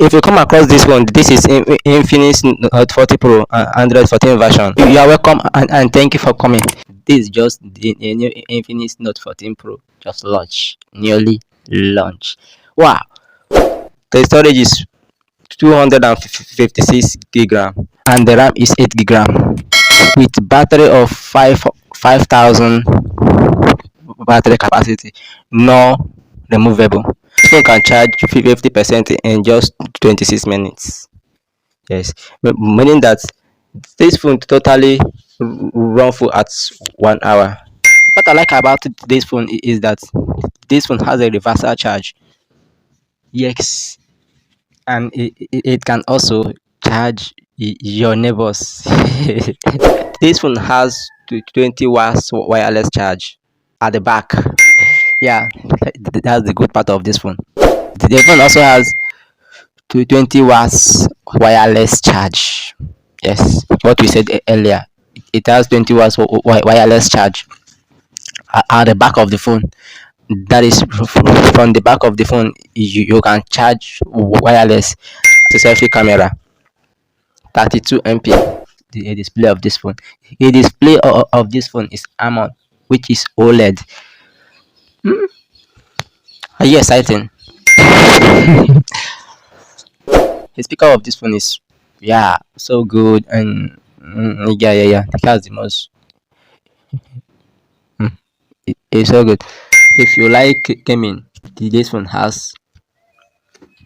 If you come across this one, this is Infinix Note 40 Pro Android 14 version. You are welcome, and thank you for coming. This is just the new Infinix Note 14 Pro, just launched, newly launched. Wow, the storage is 256 gigram and the RAM is 8 gigram with battery of 5000 battery capacity, no removable. This phone can charge 50% in just 26 minutes. Yes, meaning that this phone totally run full at 1 hour. What I like about this phone is that this phone has a reversal charge. Yes, and it can also charge your neighbors. This phone has 20 watts wireless charge at the back. Yeah, that's the good part of this phone. The phone also has 20 watts wireless charge. Yes, what we said earlier. It has 20 watts wireless charge at the back of the phone. That is from the back of the phone. You can charge wireless to selfie camera. 32 MP. The display of this phone. The display of this phone is AMOLED, which is OLED. Are you exciting? The speaker of this phone is, yeah, so good, and yeah. That's the most. It's so good. If you like gaming, this phone has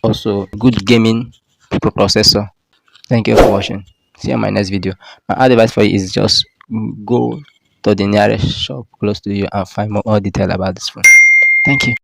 also good gaming processor. Thank you for watching. See you in my next video. My advice for you is just go to the nearest shop close to you and find more detail about this phone. Thank you.